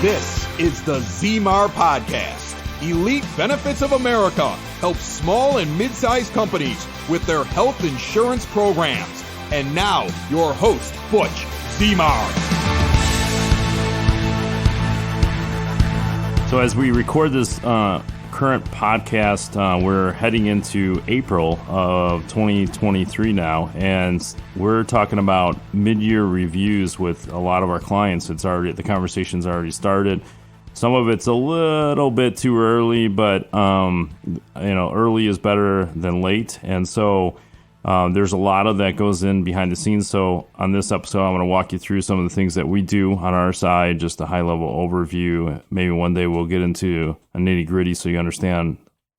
This is the ZMAR Podcast. Elite Benefits of America helps small and mid-sized companies with their health insurance programs. And now, your host, Butch ZMAR. So as we record this current podcast, we're heading into April of 2023 now, and we're talking about mid-year reviews with a lot of our clients. The conversation's already started. Some of it's a little bit too early, but early is better than late, and so there's a lot of that goes in behind the scenes. So on this episode, I'm going to walk you through some of the things that we do on our side, just a high-level overview. Maybe one day we'll get into a nitty-gritty so you understand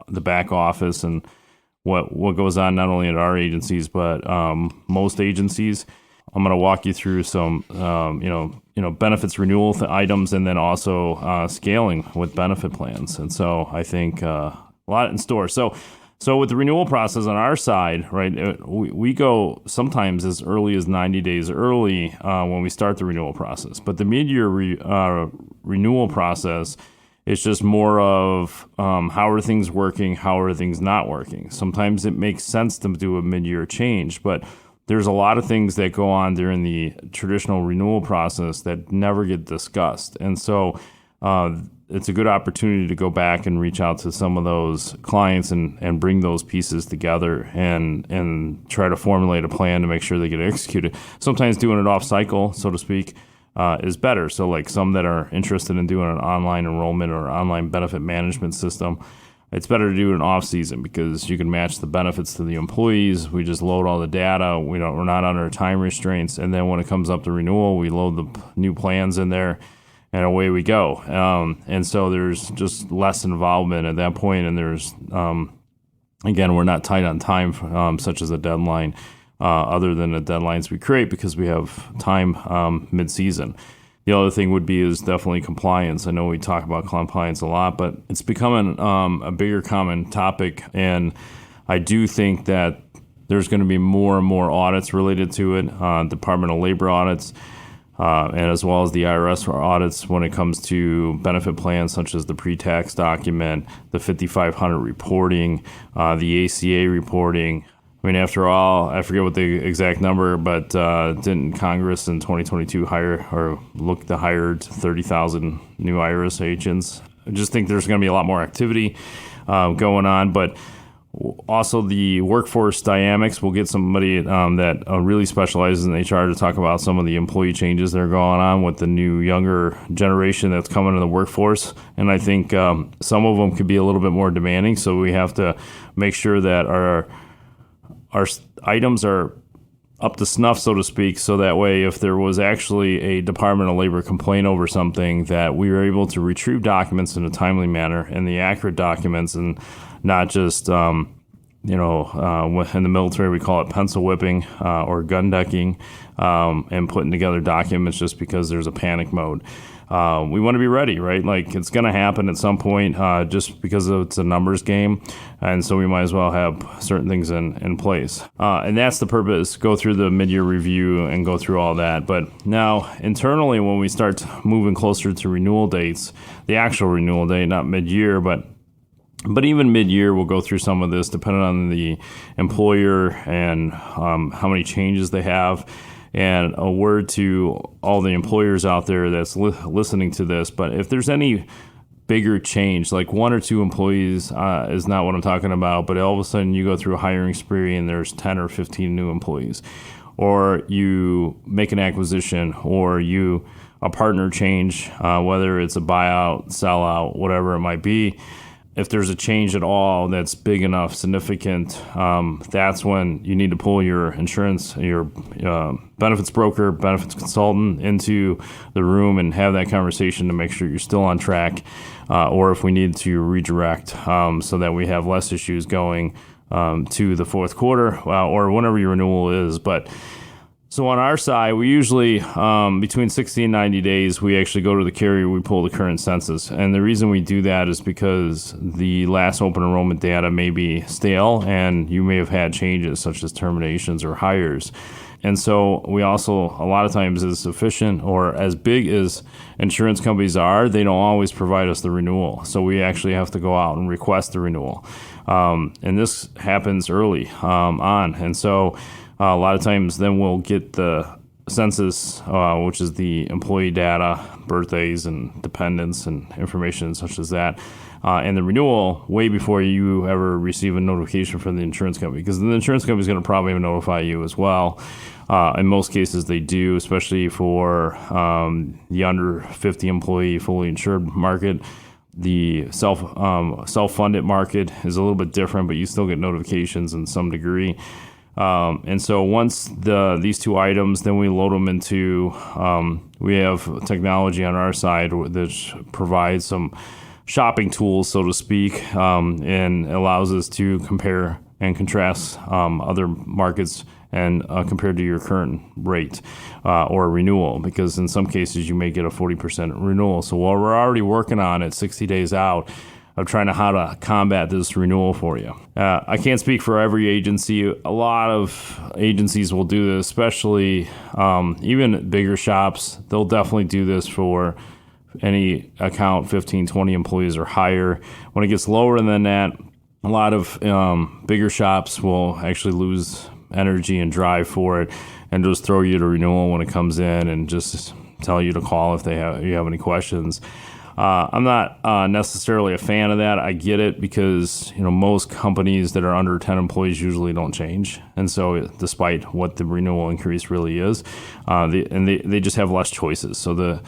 the back office and what goes on not only at our agencies, but most agencies. I'm going to walk you through some benefits renewal items, and then also scaling with benefit plans. And so I think a lot in store. So with the renewal process on our side, right, we go sometimes as early as 90 days early when we start the renewal process. But the mid-year renewal process is just more of how are things working, how are things not working. Sometimes it makes sense to do a mid-year change, but there's a lot of things that go on during the traditional renewal process that never get discussed. And so it's a good opportunity to go back and reach out to some of those clients and bring those pieces together and try to formulate a plan to make sure they get executed. Sometimes doing it off cycle, so to speak, is better. So like some that are interested in doing an online enrollment or online benefit management system, it's better to do it in off season because you can match the benefits to the employees. We just load all the data. We're not under time restraints. And then when it comes up to renewal, we load the new plans in there, and away we go. And so there's just less involvement at that point. And there's, again, we're not tight on time, such as a deadline, other than the deadlines we create because we have time mid-season. The other thing would be is definitely compliance. I know we talk about compliance a lot, but it's becoming a bigger common topic. And I do think that there's going to be more and more audits related to it, Department of Labor audits, and as well as the IRS audits when it comes to benefit plans such as the pre-tax document, the 5500 reporting, the ACA reporting. I mean, after all, I forget what the exact number, but didn't Congress in 2022 hire 30,000 new IRS agents? I just think there's going to be a lot more activity going on, but also the workforce dynamics. We'll get somebody that really specializes in HR to talk about some of the employee changes that are going on with the new younger generation that's coming to the workforce. And I think some of them could be a little bit more demanding, so we have to make sure that our items are up to snuff, so to speak, so that way if there was actually a Department of Labor complaint over something, that we were able to retrieve documents in a timely manner and the accurate documents, and not just, in the military we call it pencil whipping or gun decking, and putting together documents just because there's a panic mode. We want to be ready, right? Like it's going to happen at some point just because it's a numbers game. And so we might as well have certain things in place. And that's the purpose, go through the mid-year review and go through all that. But now internally, when we start moving closer to renewal dates, the actual renewal date, not mid-year, but even mid-year, we'll go through some of this depending on the employer and how many changes they have. And a word to all the employers out there that's listening to this, but if there's any bigger change, like 1 or 2 employees is not what I'm talking about, but all of a sudden you go through a hiring spree and there's 10 or 15 new employees, or you make an acquisition, or a partner change, whether it's a buyout, sellout, whatever it might be. If there's a change at all that's big enough, significant, that's when you need to pull your insurance, your benefits broker, benefits consultant into the room and have that conversation to make sure you're still on track, or if we need to redirect so that we have less issues going to the fourth quarter or whenever your renewal is. But so on our side, we usually, between 60 and 90 days, we actually go to the carrier, we pull the current census. And the reason we do that is because the last open enrollment data may be stale and you may have had changes such as terminations or hires. And so we also, a lot of times, as efficient or as big as insurance companies are, they don't always provide us the renewal. So we actually have to go out and request the renewal. And this happens early on. And so a lot of times then we'll get the census, which is the employee data, birthdays and dependents and information such as that, and the renewal way before you ever receive a notification from the insurance company, because the insurance company is going to probably notify you as well. In most cases, they do, especially for the under 50 employee fully insured market. The self-funded market is a little bit different, but you still get notifications in some degree. And so once these two items, then we load them into, we have technology on our side that provides some shopping tools, so to speak, and allows us to compare and contrast other markets and compared to your current rate or renewal, because in some cases you may get a 40% renewal. So while we're already working on it 60 days out, of trying to how to combat this renewal for you. I can't speak for every agency. A lot of agencies will do this, especially even bigger shops. They'll definitely do this for any account 15, 20 employees or higher. When it gets lower than that, a lot of bigger shops will actually lose energy and drive for it and just throw you to renewal when it comes in and just tell you to call if you have any questions. I'm not necessarily a fan of that. I get it because most companies that are under 10 employees usually don't change, and so despite what the renewal increase really is, they just have less choices. So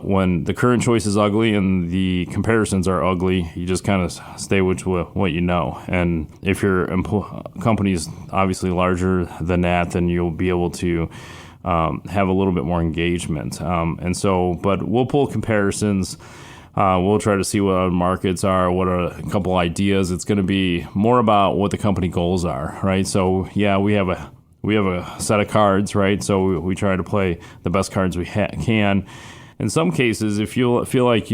when the current choice is ugly and the comparisons are ugly, you just kind of stay with what you know. And if your company is obviously larger than that, then you'll be able to have a little bit more engagement. But we'll pull comparisons. We'll try to see what our markets are, what are a couple ideas. It's going to be more about what the company goals are, right? So yeah, we have a set of cards, right? So we try to play the best cards we can. In some cases, if you feel like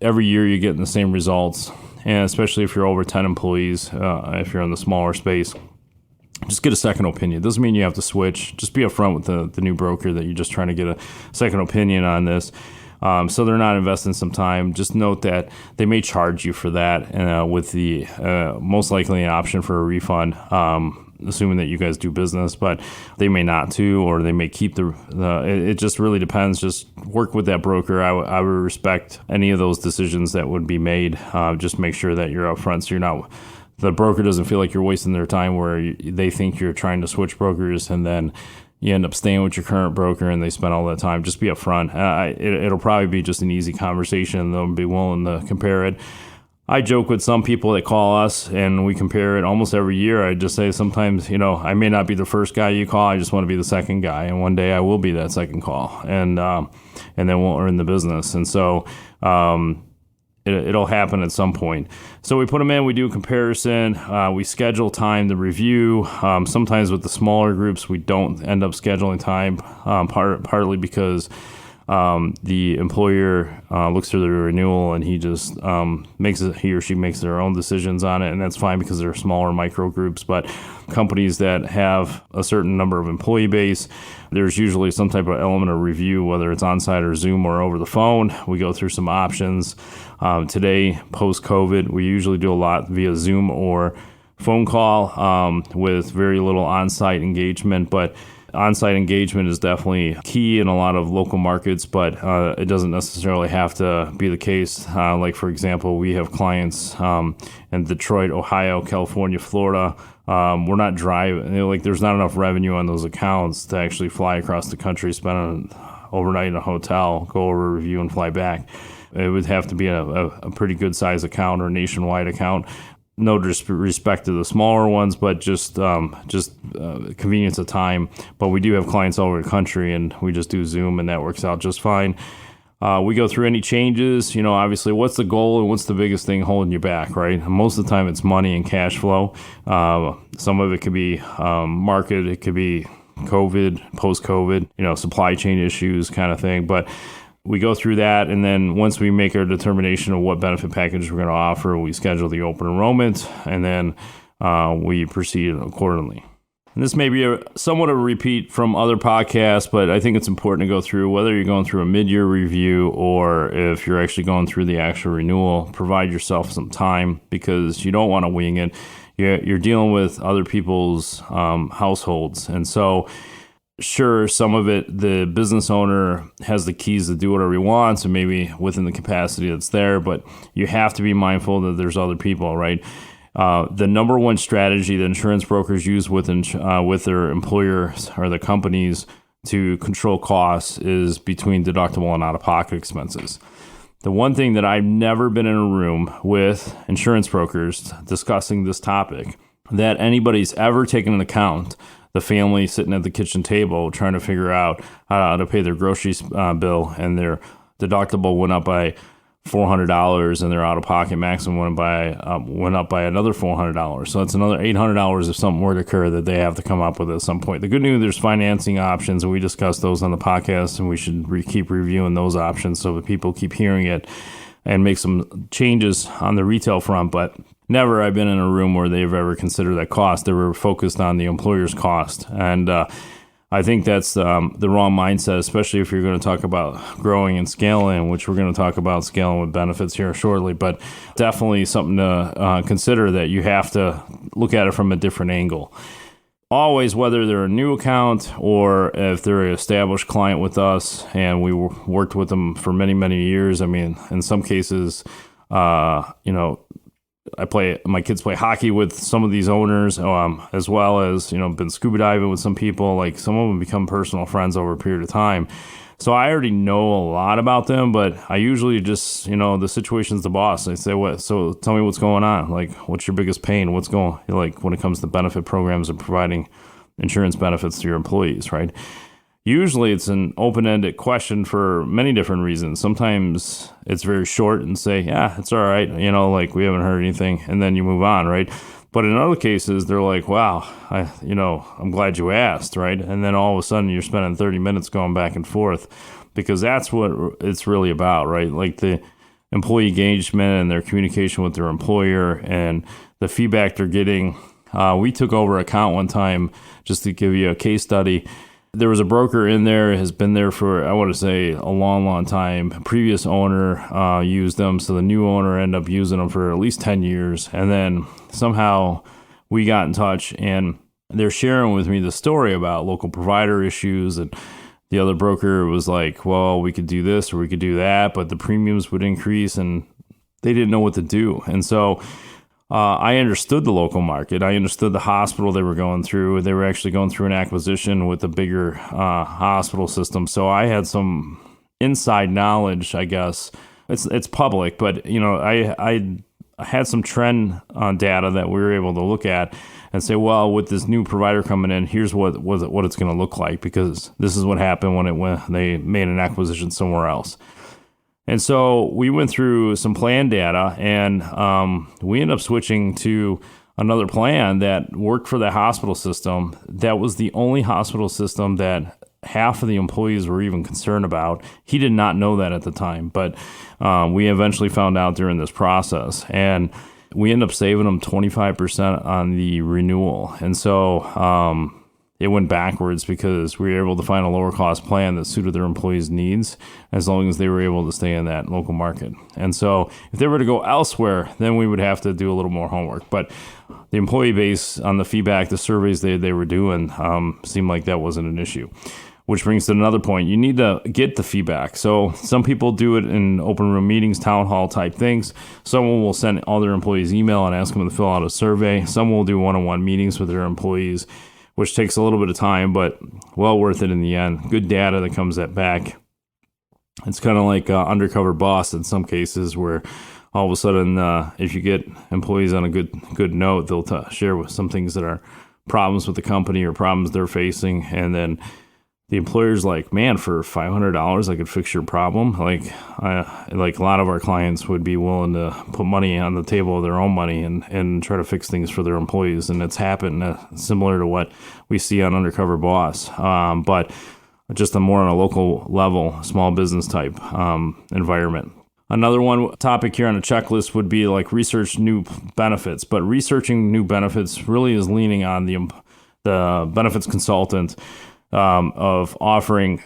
every year you're getting the same results, and especially if you're over 10 employees, if you're in the smaller space, just get a second opinion. Doesn't mean you have to switch. Just be upfront with the new broker that you're just trying to get a second opinion on this. So they're not investing some time. Just note that they may charge you for that with the most likely an option for a refund, assuming that you guys do business, but they may not too, or they may keep it just really depends. Just work with that broker. I would respect any of those decisions that would be made. Just make sure that you're upfront so the broker doesn't feel like you're wasting their time where they think you're trying to switch brokers and then you end up staying with your current broker and they spend all that time. Just be upfront. It'll probably be just an easy conversation. They'll be willing to compare it. I joke with some people that call us and we compare it almost every year. I just say sometimes, I may not be the first guy you call. I just want to be the second guy. And one day I will be that second call. And then we'll earn the business. And so, it'll happen at some point. So we put them in, we do a comparison, we schedule time to review. Sometimes with the smaller groups, we don't end up scheduling time, partly because the employer looks through the renewal and he just he or she makes their own decisions on it, and that's fine because they're smaller micro groups. But companies that have a certain number of employee base, there's usually some type of element of review, whether it's on-site or Zoom or over the phone. We go through some options. Today, post-COVID, we usually do a lot via Zoom or phone call with very little on-site engagement, but on-site engagement is definitely key in a lot of local markets, but it doesn't necessarily have to be the case. Like, for example, we have clients in Detroit, Ohio, California, Florida. We're not driving, there's not enough revenue on those accounts to actually fly across the country, spend overnight in a hotel, go over a review and fly back. It would have to be a pretty good size account or a nationwide account. No disrespect to the smaller ones, but just convenience of time. But we do have clients all over the country, and we just do Zoom, and that works out just fine. We go through any changes. Obviously, what's the goal and what's the biggest thing holding you back, right? Most of the time, it's money and cash flow. Some of it could be market. It could be COVID, post-COVID, supply chain issues kind of thing. But we go through that, and then once we make our determination of what benefit package we're going to offer, we schedule the open enrollment, and then we proceed accordingly. And this may be somewhat of a repeat from other podcasts, but I think it's important to go through whether you're going through a mid-year review or if you're actually going through the actual renewal. Provide yourself some time because you don't want to wing it. You're dealing with other people's households. And so sure, some of it, the business owner has the keys to do whatever he wants, and maybe within the capacity that's there, but you have to be mindful that there's other people, right? The number one strategy that insurance brokers use with their employers or the companies to control costs is between deductible and out-of-pocket expenses. The one thing that I've never been in a room with insurance brokers discussing this topic that anybody's ever taken into account the family sitting at the kitchen table trying to figure out how to pay their groceries bill, and their deductible went up by $400 and their out-of-pocket maximum went up by another $400. So that's another $800 if something were to occur that they have to come up with at some point. The good news, there's financing options, and we discussed those on the podcast, and we should keep reviewing those options so that people keep hearing it and make some changes on the retail front. But never I've been in a room where they've ever considered that cost. They were focused on the employer's cost. And I think that's the wrong mindset, especially if you're going to talk about growing and scaling, which we're going to talk about scaling with benefits here shortly. But definitely something to consider, that you have to look at it from a different angle. Always, whether they're a new account or if they're an established client with us and we worked with them for many, many years. I mean, in some cases, my kids play hockey with some of these owners, as well as, been scuba diving with some people. Like, some of them become personal friends over a period of time. So I already know a lot about them, but I usually just, the situation's the boss. I say, so tell me what's going on. Like, what's your biggest pain? What's going, like, when it comes to benefit programs and providing insurance benefits to your employees, right? Usually it's an open-ended question for many different reasons. Sometimes it's very short and say, yeah, it's all right. Like, we haven't heard anything, and then you move on, right? But in other cases, they're like, wow, I'm glad you asked, right? And then all of a sudden you're spending 30 minutes going back and forth, because that's what it's really about, right? Like, the employee engagement and their communication with their employer and the feedback they're getting. We took over an account one time, just to give you a case study. There was a broker in there, has been there for, I want to say, a long, long time. Previous owner used them, so the new owner ended up using them for at least 10 years. And then somehow we got in touch, and they're sharing with me the story about local provider issues. And the other broker was like, well, we could do this or we could do that, but the premiums would increase, and they didn't know what to do. And so I understood the local market. I understood the hospital they were going through. They were actually going through an acquisition with a bigger hospital system. So I had some inside knowledge, I guess. It's public, but I had some trend data that we were able to look at and say, well, with this new provider coming in, here's what it's going to look like, because this is what happened when they made an acquisition somewhere else. And so we went through some plan data, and we ended up switching to another plan that worked for the hospital system. That was the only hospital system that half of the employees were even concerned about. He did not know that at the time, but we eventually found out during this process. And we ended up saving them 25% on the renewal. And so it went backwards because we were able to find a lower cost plan that suited their employees' needs, as long as they were able to stay in that local market. And so if they were to go elsewhere, then we would have to do a little more homework. But the employee base, on the feedback, the surveys they were doing, seemed like that wasn't an issue. Which brings to another point. You need to get the feedback. So some people do it in open room meetings, town hall type things. Someone will send all their employees email and ask them to fill out a survey. Some will do one-on-one meetings with their employees, which takes a little bit of time, but well worth it in the end. Good data that comes back. It's kind of like undercover boss in some cases, where all of a sudden, if you get employees on a good note, they'll share with some things that are problems with the company or problems they're facing, and then the employer's like, man, for $500, I could fix your problem. Like a lot of our clients would be willing to put money on the table of their own money and try to fix things for their employees. And it's happened similar to what we see on Undercover Boss, but just more on a local level, small business type environment. Another topic here on the checklist would be like research new benefits, but researching new benefits really is leaning on the benefits consultant of offering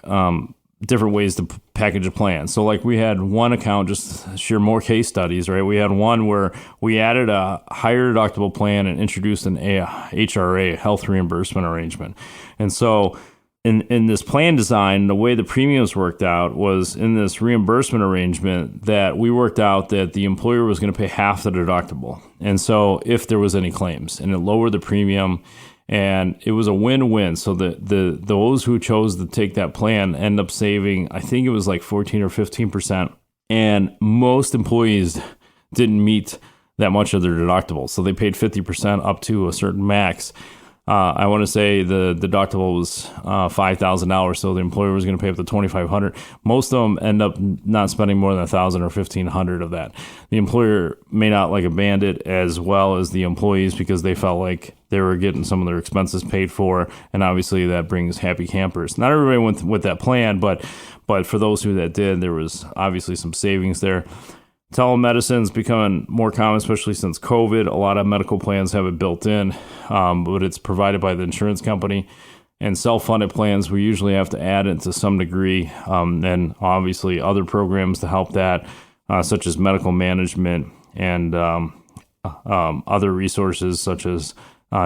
different ways to package a plan. So like we had one account, just to share more case studies, right? We had one where we added a higher deductible plan and introduced an HRA, health reimbursement arrangement. And so in this plan design, the way the premiums worked out was in this reimbursement arrangement that we worked out that the employer was going to pay half the deductible. And so if there was any claims, and it lowered the premium, and it was a win-win. So those who chose to take that plan end up saving, I think it was like 14 or 15%. And most employees didn't meet that much of their deductible. So they paid 50% up to a certain max. I want to say the deductible was $5,000, so the employer was going to pay up to $2,500. Most of them end up not spending more than $1,000 or $1,500 of that. The employer may not like a bandit as well as the employees because they felt like they were getting some of their expenses paid for, and obviously that brings happy campers. Not everybody went with that plan, but for those who that did, there was obviously some savings there. Telemedicine is becoming more common, especially since COVID. A lot of medical plans have it built in, but it's provided by the insurance company. And self-funded plans, we usually have to add it to some degree. And obviously other programs to help that, such as medical management and other resources such as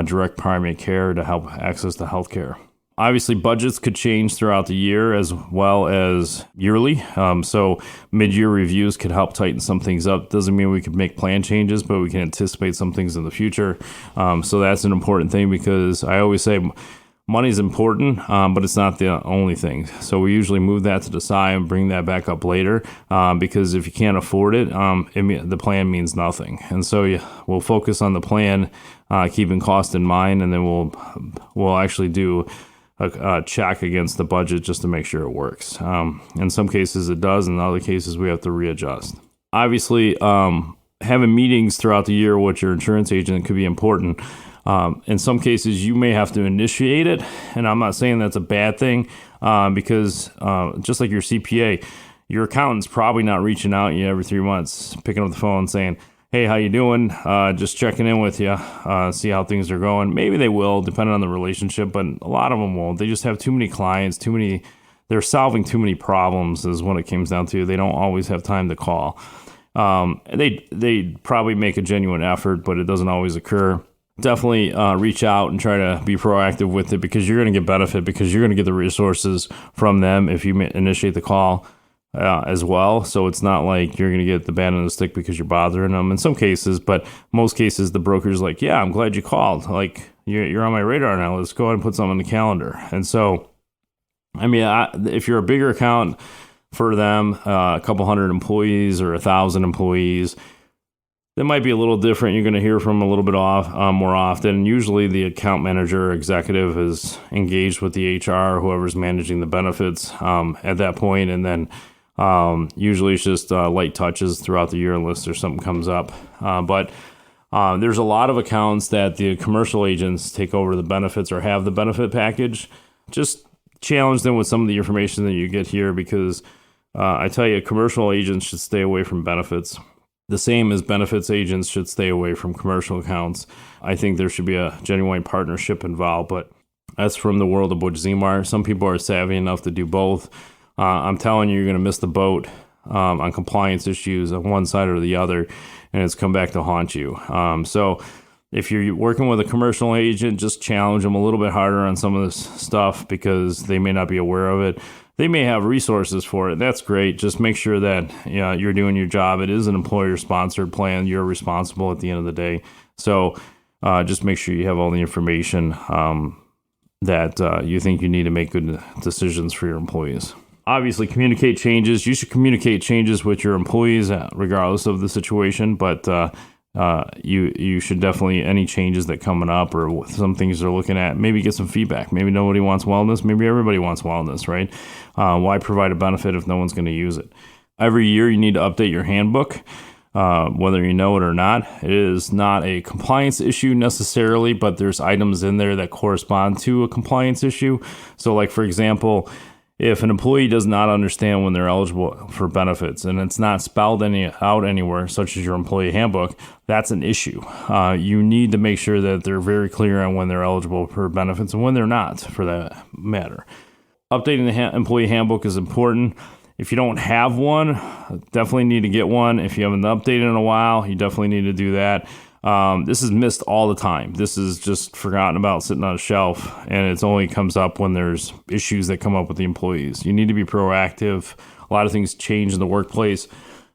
direct primary care to help access to healthcare. Obviously, budgets could change throughout the year as well as yearly. So mid-year reviews could help tighten some things up. Doesn't mean we could make plan changes, but we can anticipate some things in the future. So that's an important thing because I always say money's important, but it's not the only thing. So we usually move that to the side and bring that back up later because if you can't afford it, the plan means nothing. And so we'll focus on the plan, keeping cost in mind, and then we'll actually do a check against the budget just to make sure it works. In some cases it does, in other cases we have to readjust. Obviously, having meetings throughout the year with your insurance agent could be important. In some cases you may have to initiate it, and I'm not saying that's a bad thing because just like your CPA, your accountant's probably not reaching out to you every 3 months, picking up the phone saying, hey, how you doing? Just checking in with you, see how things are going. Maybe they will, depending on the relationship, but a lot of them won't. They just have too many clients, they're solving too many problems is what it comes down to. They don't always have time to call. They probably make a genuine effort, but it doesn't always occur. Definitely reach out and try to be proactive with it because you're going to get benefit because you're going to get the resources from them if you initiate the call. As well. So it's not like you're going to get the band on the stick because you're bothering them in some cases, but most cases the broker's like, yeah, I'm glad you called. Like you're on my radar now. Let's go ahead and put something on the calendar. And so, I mean, if you're a bigger account for them, a couple hundred employees or 1,000 employees, that might be a little different. You're going to hear from them a little bit more often. Usually the account manager or executive is engaged with the HR, whoever's managing the benefits at that point, and then usually it's just light touches throughout the year unless there's something comes up. But there's a lot of accounts that the commercial agents take over the benefits or have the benefit package. Just challenge them with some of the information that you get here because I tell you, commercial agents should stay away from benefits. The same as benefits agents should stay away from commercial accounts. I think there should be a genuine partnership involved, but that's from the world of Butch Zimar. Some people are savvy enough to do both. I'm telling you, you're going to miss the boat on compliance issues on one side or the other, and it's come back to haunt you. So if you're working with a commercial agent, just challenge them a little bit harder on some of this stuff because they may not be aware of it. They may have resources for it. That's great. Just make sure that you're doing your job. It is an employer-sponsored plan. You're responsible at the end of the day. So just make sure you have all the information that you think you need to make good decisions for your employees. Obviously, communicate changes. You should communicate changes with your employees regardless of the situation, but you should definitely, any changes that coming up or some things they're looking at, maybe get some feedback. Maybe nobody wants wellness. Maybe everybody wants wellness, right? Why provide a benefit if no one's going to use it? Every year you need to update your handbook, whether you know it or not. It is not a compliance issue necessarily, but there's items in there that correspond to a compliance issue. So like, for example, If an employee does not understand when they're eligible for benefits and it's not spelled out anywhere, such as your employee handbook, that's an issue. You need to make sure that they're very clear on when they're eligible for benefits and when they're not, for that matter. Updating the employee handbook is important. If you don't have one, definitely need to get one. If you haven't updated in a while, you definitely need to do that. This is missed all the time. This is just forgotten about, sitting on a shelf, and it only comes up when there's issues that come up with the employees. You need to be proactive. A lot of things change in the workplace.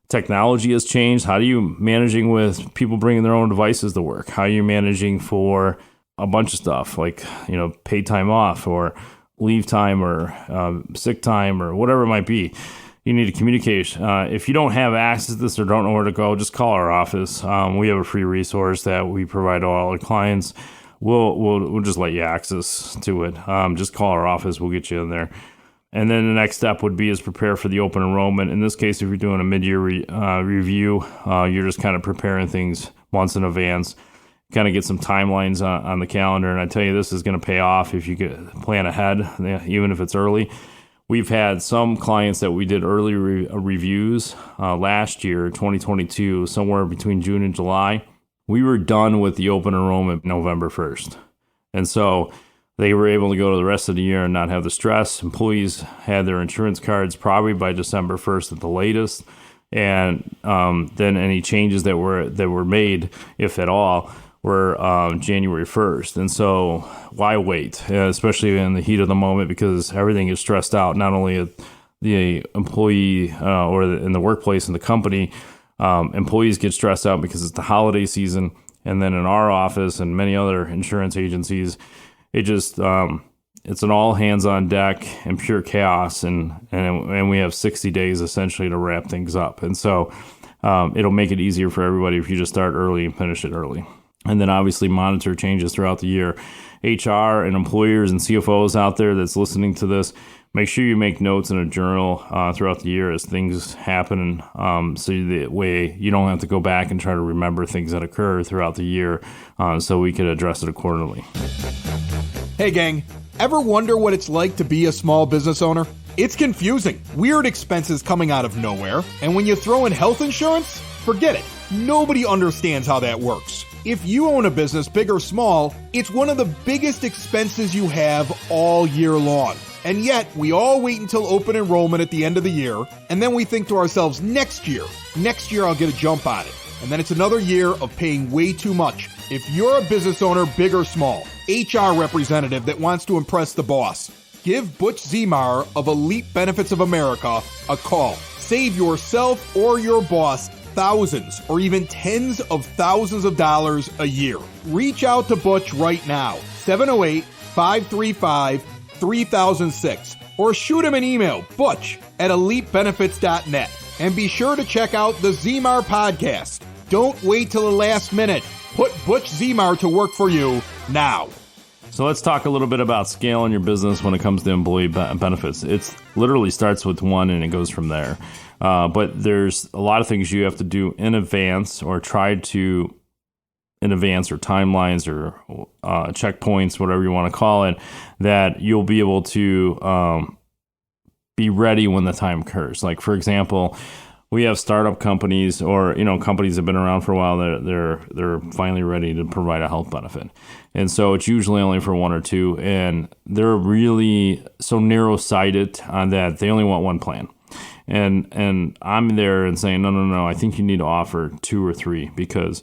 Technology has changed. How are you managing with people bringing their own devices to work? How are you managing for a bunch of stuff like, paid time off or leave time or sick time or whatever it might be? You need to communicate. If you don't have access to this or don't know where to go, just call our office. We have a free resource that we provide to all our clients. We'll just let you access to it. Just call our office. We'll get you in there. And then the next step would be is prepare for the open enrollment. In this case, if you're doing a mid-year review, you're just kind of preparing things months in advance. Kind of get some timelines on the calendar. And I tell you, this is going to pay off if you plan ahead, even if it's early. We've had some clients that we did early reviews last year, 2022, somewhere between June and July. We were done with the open enrollment November 1st. And so they were able to go to the rest of the year and not have the stress. Employees had their insurance cards probably by December 1st at the latest. And then any changes that were made, if at all, were January 1st. And so why wait, especially in the heat of the moment, because everything is stressed out, not only at the employee or in the workplace and the company. Employees get stressed out because it's the holiday season. And then in our office and many other insurance agencies, it just it's an all hands on deck and pure chaos. And we have 60 days essentially to wrap things up. And so it'll make it easier for everybody if you just start early and finish it early. And then obviously monitor changes throughout the year. HR and employers and CFOs out there that's listening to this, make sure you make notes in a journal throughout the year as things happen, so that way you don't have to go back and try to remember things that occur throughout the year, so we could address it accordingly. Hey gang, ever wonder what it's like to be a small business owner? It's confusing. Weird expenses coming out of nowhere, and when you throw in health insurance, forget it. Nobody understands how that works. If you own a business, big or small, it's one of the biggest expenses you have all year long. And yet, we all wait until open enrollment at the end of the year, and then we think to ourselves, next year I'll get a jump on it. And then it's another year of paying way too much. If you're a business owner, big or small, HR representative that wants to impress the boss, give Butch Zemar of Elite Benefits of America a call. Save yourself or your boss thousands or even tens of thousands of dollars a year. Reach out to Butch right now, 708-535-3006, or shoot him an email, butch@elitebenefits.net. And be sure to check out the Zemar podcast. Don't wait till the last minute. Put Butch Zemar to work for you now. So let's talk a little bit about scaling your business when it comes to employee benefits. It literally starts with one and it goes from there. But there's a lot of things you have to do in advance or try to in advance, or timelines or checkpoints, whatever you want to call it, that you'll be able to be ready when the time occurs. Like, for example, we have startup companies or, companies that have been around for a while that they're finally ready to provide a health benefit. And so it's usually only for one or two, and they're really so narrow-sighted on that they only want one plan. And I'm there and saying, no, I think you need to offer two or three, because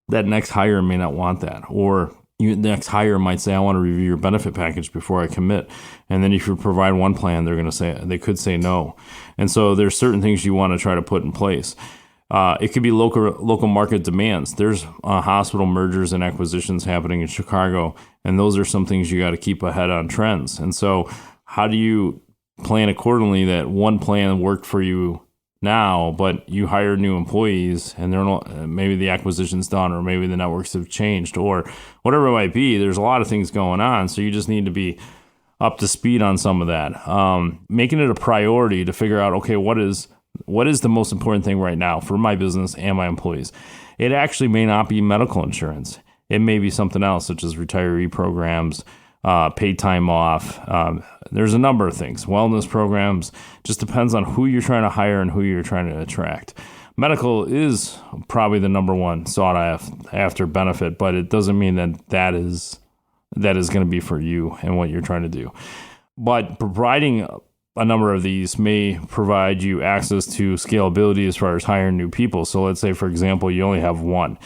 that next hire may not want that. Or the next hire might say, I want to review your benefit package before I commit. And then if you provide one plan, they could say no. And so there's certain things you want to try to put in place. It could be local market demands. There's hospital mergers and acquisitions happening in Chicago, and those are some things you got to keep ahead on trends. And so how do you plan accordingly that one plan worked for you now, but you hire new employees and they're not, maybe the acquisition's done, or maybe the networks have changed, or whatever it might be. There's a lot of things going on, so you just need to be up to speed on some of that. Making it a priority to figure out, okay, what is the most important thing right now for my business and my employees? It actually may not be medical insurance. It may be something else, such as retiree programs, paid time off. There's a number of things. Wellness programs, just depends on who you're trying to hire and who you're trying to attract. Medical is probably the number one sought after benefit, but it doesn't mean that is going to be for you and what you're trying to do. But providing a number of these may provide you access to scalability as far as hiring new people. So let's say, for example, you only have one.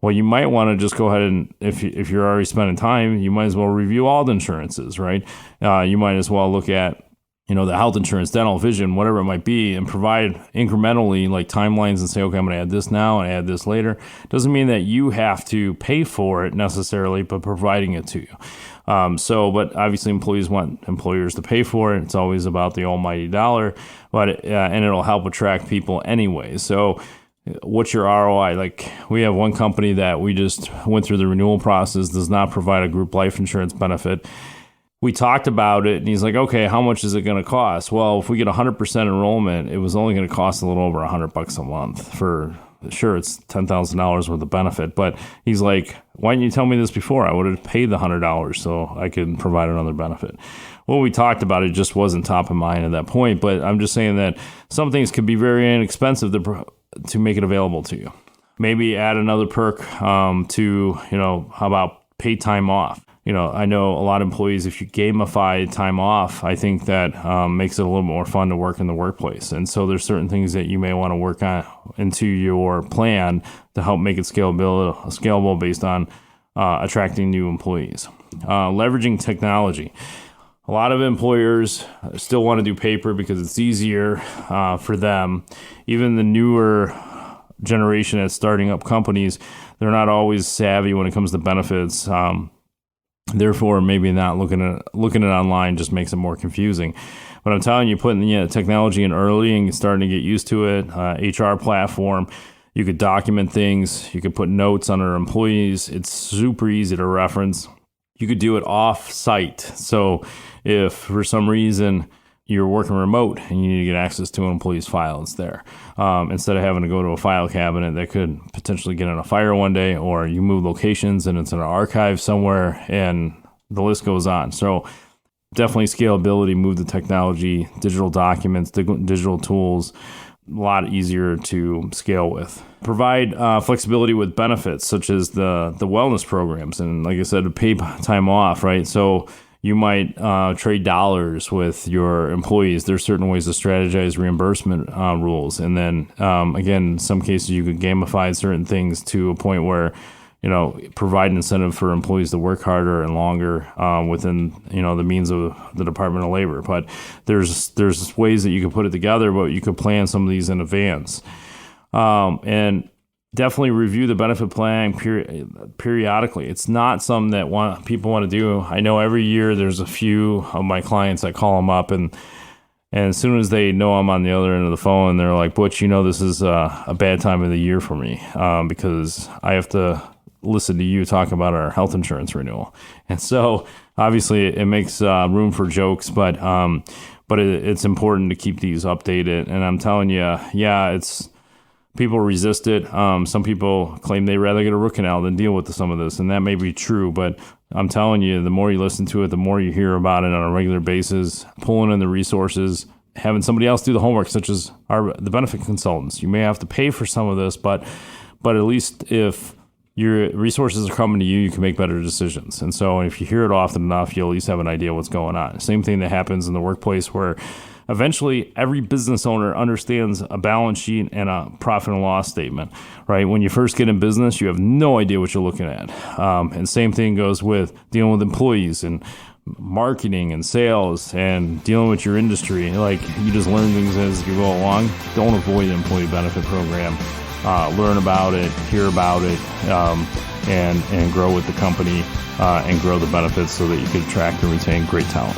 Well, you might want to just go ahead and, if you're already spending time, you might as well review all the insurances, right? You might as well look at, the health insurance, dental, vision, whatever it might be, and provide incrementally like timelines and say, okay, I'm going to add this now and add this later. Doesn't mean that you have to pay for it necessarily, but providing it to you. But obviously employees want employers to pay for it. It's always about the almighty dollar, and it'll help attract people anyway. So what's your ROI? Like, we have one company that we just went through the renewal process, does not provide a group life insurance benefit. We talked about it and he's like, okay, how much is it going to cost? Well, if we get 100% enrollment, it was only going to cost a little over $100 a month for, sure, it's $10,000 worth of benefit. But he's like, why didn't you tell me this before? I would have paid the $100 so I could provide another benefit. Well, we talked about it, just wasn't top of mind at that point. But I'm just saying that some things could be very inexpensive to make it available to you. Maybe add another perk to, how about paid time off? I know a lot of employees, if you gamify time off, I think that makes it a little more fun to work in the workplace. And so there's certain things that you may want to work on into your plan to help make it scalable based on attracting new employees. Leveraging technology. A lot of employers still want to do paper because it's easier for them. Even the newer generation that's starting up companies, they're not always savvy when it comes to benefits. Therefore, maybe not looking at it online just makes it more confusing. But I'm telling you, putting the technology in early and starting to get used to it, HR platform, you could document things, you could put notes on our employees. It's super easy to reference. You could do it off-site. So if for some reason you're working remote and you need to get access to an employee's file, it's there. Instead of having to go to a file cabinet that could potentially get in a fire one day, or you move locations and it's in an archive somewhere, and the list goes on. So definitely scalability, move the technology, digital documents, digital tools, a lot easier to scale with. Provide flexibility with benefits such as the wellness programs. And like I said, pay time off, right? So you might trade dollars with your employees. There's certain ways to strategize reimbursement rules. And then, again, in some cases, you could gamify certain things to a point where, provide an incentive for employees to work harder and longer within, the means of the Department of Labor. But there's ways that you can put it together, but you could plan some of these in advance. And definitely review the benefit plan periodically. It's not something that people want to do. I know every year there's a few of my clients that call them up, and as soon as they know I'm on the other end of the phone, they're like, Butch, this is a bad time of the year for me because I have to listen to you talk about our health insurance renewal. And so obviously it makes room for jokes, but it's important to keep these updated. And I'm telling you, people resist it. Some people claim they'd rather get a root canal than deal with some of this, and that may be true. But I'm telling you, the more you listen to it, the more you hear about it on a regular basis, pulling in the resources, having somebody else do the homework, such as the benefit consultants. You may have to pay for some of this, but at least if your resources are coming to you, you can make better decisions. And so if you hear it often enough, you'll at least have an idea what's going on. Same thing that happens in the workplace where eventually every business owner understands a balance sheet and a profit and loss statement, right? When you first get in business, you have no idea what you're looking at. And same thing goes with dealing with employees and marketing and sales and dealing with your industry. Like, you just learn things as you go along. Don't avoid the employee benefit program. Learn about it, hear about it, and grow with the company and grow the benefits so that you can attract and retain great talent.